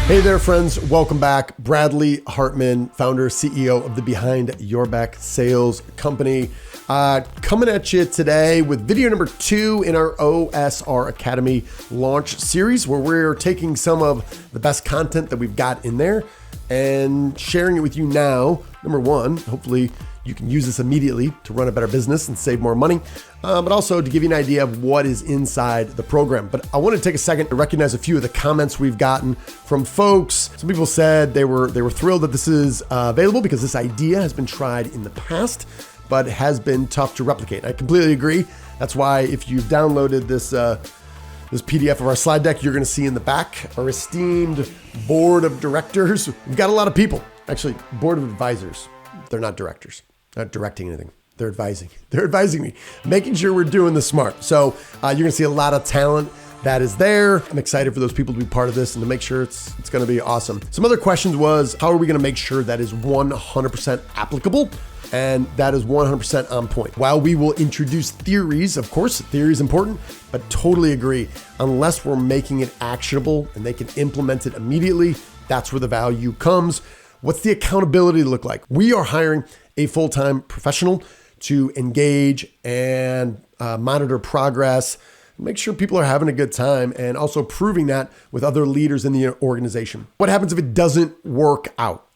Hey there, friends. Welcome back. Bradley Hartmann, founder, CEO of the Behind Your Back Sales Company. Coming at you today with video number 2 in our OSR Academy launch series, where we're taking some of the best content that we've got in there and sharing it with you now. Number 1, hopefully you can use this immediately to run a better business and save more money, but also to give you an idea of what is inside the program. But I want to take a second to recognize a few of the comments we've gotten from folks. Some people said they were thrilled that this is available because this idea has been tried in the past, but has been tough to replicate. I completely agree. That's why if you've downloaded this PDF of our slide deck, you're going to see in the back our esteemed board of directors. We've got a lot of people, actually board of advisors. They're not directors. Not directing anything. They're advising. They're advising me, making sure we're doing this smart. So you're going to see a lot of talent that is there. I'm excited for those people to be part of this and to make sure it's going to be awesome. Some other questions was, how are we going to make sure that is 100% applicable? And that is 100% on point. While we will introduce theories, of course, theory is important, but totally agree. Unless we're making it actionable and they can implement it immediately, that's where the value comes. What's the accountability look like? We are hiring a full-time professional to engage and monitor progress, make sure people are having a good time, and also proving that with other leaders in the organization. What happens if it doesn't work out?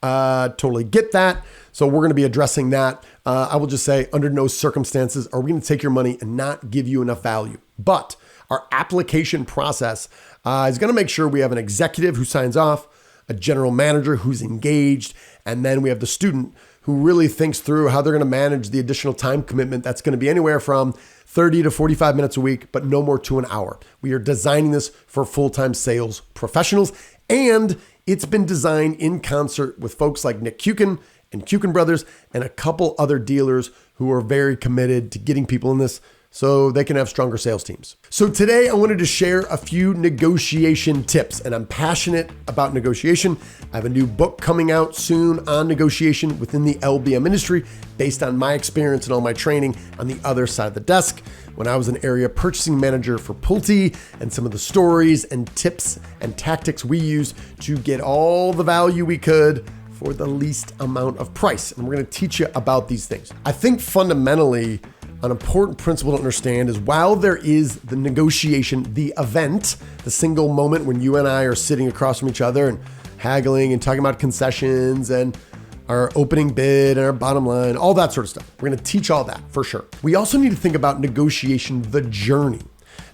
Totally get that. So we're going to be addressing that. I will just say, under no circumstances are we going to take your money and not give you enough value. But our application process is going to make sure we have an executive who signs off, a general manager who's engaged, and then we have the student who really thinks through how they're going to manage the additional time commitment that's going to be anywhere from 30 to 45 minutes a week, but no more to an hour. We are designing this for full-time sales professionals, and it's been designed in concert with folks like Nick KUIKEN and KUIKEN Brothers and a couple other dealers who are very committed to getting people in this so they can have stronger sales teams. So today I wanted to share a few negotiation tips, and I'm passionate about negotiation. I have a new book coming out soon on negotiation within the LBM industry based on my experience and all my training on the other side of the desk when I was an area purchasing manager for Pulte, and some of the stories and tips and tactics we used to get all the value we could for the least amount of price. And we're going to teach you about these things. I think fundamentally, an important principle to understand is while there is the negotiation, the event, the single moment when you and I are sitting across from each other and haggling and talking about concessions and our opening bid and our bottom line, all that sort of stuff. We're going to teach all that for sure. We also need to think about negotiation, the journey.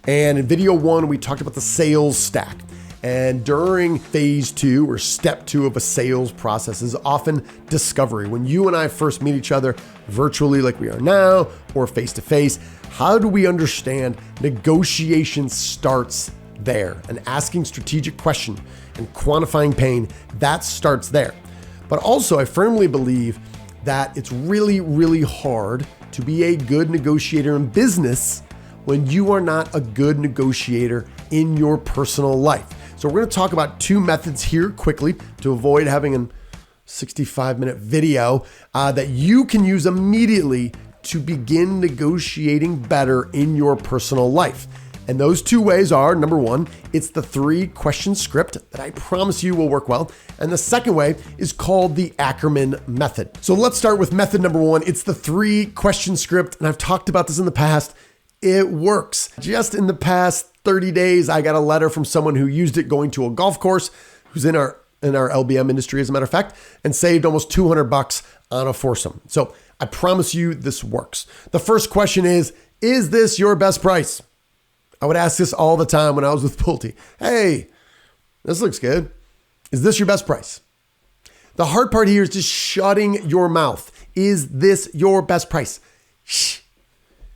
And in video 1, we talked about the sales stack. And during phase 2 or step 2 of a sales process is often discovery. When you and I first meet each other virtually like we are now or face-to-face, how do we understand negotiation starts there? And asking strategic question and quantifying pain, that starts there. But also I firmly believe that it's really, really hard to be a good negotiator in business when you are not a good negotiator in your personal life. So we're going to talk about 2 methods here quickly to avoid having a 65-minute video that you can use immediately to begin negotiating better in your personal life. And those 2 ways are, number 1, it's the 3-question script that I promise you will work well. And the second way is called the ACKERMAN method. So let's start with method number 1. It's the 3-question script. And I've talked about this in the past. It works. Just in the past 30 days, I got a letter from someone who used it going to a golf course, who's in our LBM industry, as a matter of fact, and saved almost $200 on a foursome. So I promise you this works. The first question is this your best price? I would ask this all the time when I was with Pulte. Hey, this looks good. Is this your best price? The hard part here is just shutting your mouth. Is this your best price? Shh.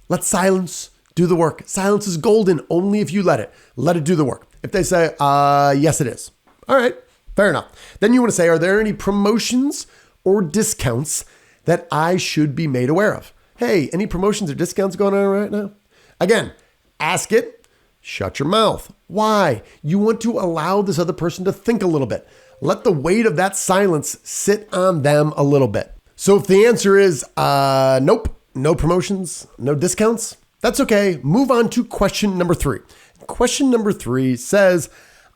Let silence do the work. Silence is golden only if you let it do the work. If they say, yes, it is. All right, fair enough. Then you want to say, are there any promotions or discounts that I should be made aware of? Hey, any promotions or discounts going on right now? Again, ask it, shut your mouth. Why? You want to allow this other person to think a little bit. Let the weight of that silence sit on them a little bit. So if the answer is, nope, no promotions, no discounts, that's okay. Move on to question number 3. Question number 3 says,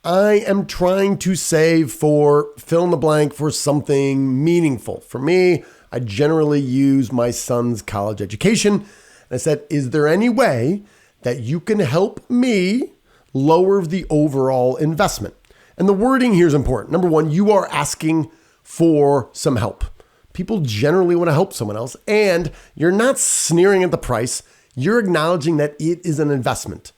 I am trying to save for fill in the blank for something meaningful. For me, I generally use my son's college education. And I said, is there any way that you can help me lower the overall investment? And the wording here is important. Number one, you are asking for some help. People generally want to help someone else, and you're not sneering at the price. You're acknowledging that it is an investment.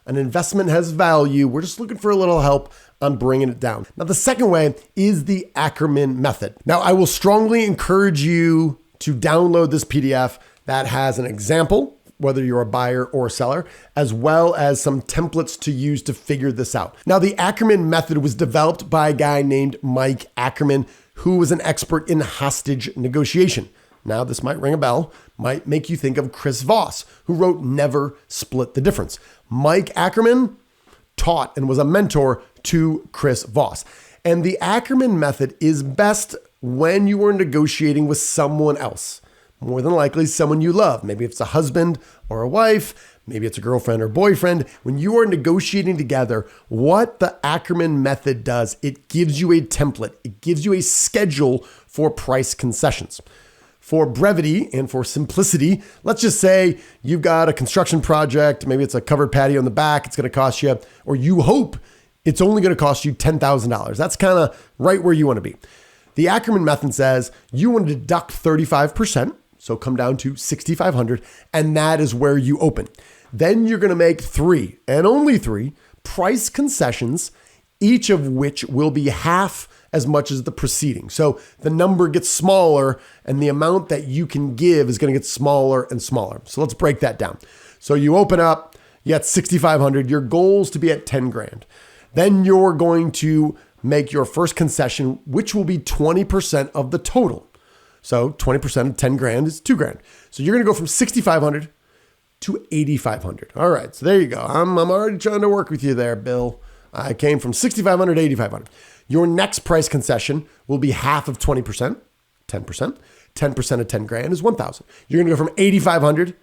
An investment has value. We're just looking for a little help on bringing it down. Now, the second way is the ACKERMAN method. Now, I will strongly encourage you to download this PDF that has an example, whether you're a buyer or a seller, as well as some templates to use to figure this out. Now, the ACKERMAN method was developed by a guy named Mike ACKERMAN, who was an expert in hostage negotiation. Now, this might ring a bell, might make you think of Chris Voss, who wrote Never Split the Difference. Mike ACKERMAN taught and was a mentor to Chris Voss. And the ACKERMAN method is best when you are negotiating with someone else. More than likely, someone you love. Maybe it's a husband or a wife. Maybe it's a girlfriend or boyfriend. When you are negotiating together, what the ACKERMAN method does, it gives you a template. It gives you a schedule for price concessions. For brevity and for simplicity, let's just say you've got a construction project. Maybe it's a covered patio in the back. It's going to cost you, or you hope it's only going to cost you $10,000. That's kind of right where you want to be. The ACKERMAN method says you want to deduct 35%. So come down to $6,500, and that is where you open. Then you're going to make 3 and only 3 price concessions, each of which will be half as much as the preceding. So the number gets smaller and the amount that you can give is going to get smaller and smaller. So let's break that down. So you open up, you got $6,500. Your goal is to be at 10 grand. Then you're going to make your first concession, which will be 20% of the total. So 20% of 10 grand is 2 grand. So you're going to go from 6,500 to 8,500. All right. So there you go. I'm already trying to work with you there, Bill. I came from 6,500 to 8,500. Your next price concession will be half of 20%, 10%. 10% of 10 grand is 1,000. You're going to go from 8,500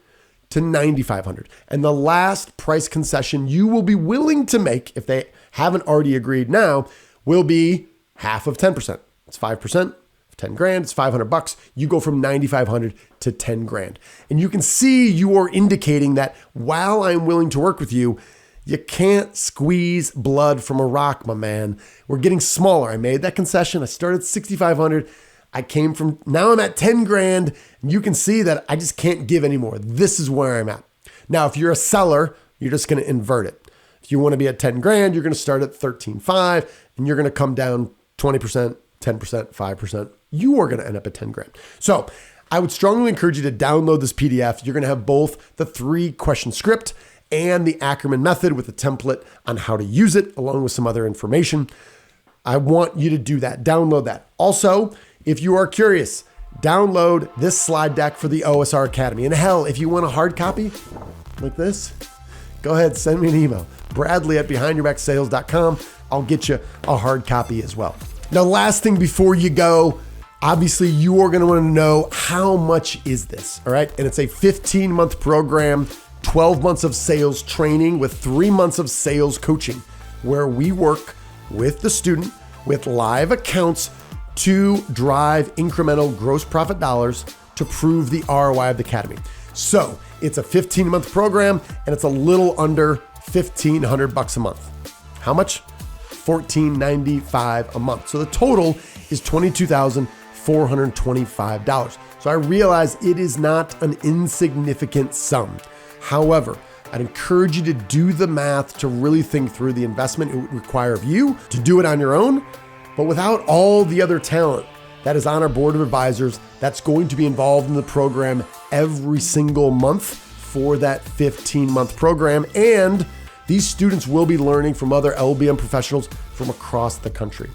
to 9,500. And the last price concession you will be willing to make, if they haven't already agreed now, will be half of 10%. It's 5%. 10 grand, it's $500. You go from 9,500 to 10 grand. And you can see you are indicating that while I'm willing to work with you, you can't squeeze blood from a rock, my man. We're getting smaller. I made that concession. I started at 6,500. I came from, now I'm at 10 grand. And you can see that I just can't give anymore. This is where I'm at. Now, if you're a seller, you're just going to invert it. If you want to be at 10 grand, you're going to start at 13.5 and you're going to come down 20%, 10%, 5%. You are going to end up at 10 grand. So I would strongly encourage you to download this PDF. You're going to have both the 3-question script and the ACKERMAN method with a template on how to use it, along with some other information. I want you to do that. Download that. Also, if you are curious, download this slide deck for the OSR Academy. And hell, if you want a hard copy like this, go ahead, send me an email. Bradley@BehindYourBackSales.com. I'll get you a hard copy as well. Now, last thing before you go, obviously you are going to want to know how much is this, all right? And it's a 15-month program, 12 months of sales training with 3 months of sales coaching, where we work with the student with live accounts to drive incremental gross profit dollars to prove the ROI of the Academy. So it's a 15-month program and it's a little under $1,500 a month. How much? $1,495 a month. So the total is $22,425. So I realize it is not an insignificant sum. However, I'd encourage you to do the math to really think through the investment it would require of you to do it on your own, but without all the other talent that is on our board of advisors that's going to be involved in the program every single month for that 15-month program. And these students will be learning from other LBM professionals from across the country.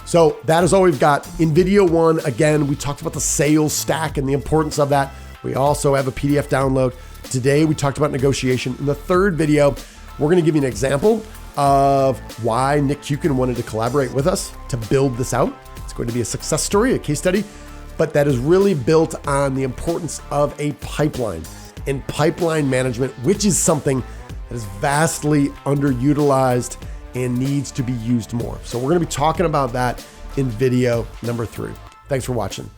So that is all we've got. In video 1, again, we talked about the sales stack and the importance of that. We also have a PDF download. Today, we talked about negotiation. In the 3rd video, we're going to give you an example of why Nick KUIKEN wanted to collaborate with us to build this out. It's going to be a success story, a case study, but that is really built on the importance of a pipeline and pipeline management, which is something that is vastly underutilized and needs to be used more. So we're going to be talking about that in video number 3. Thanks for watching.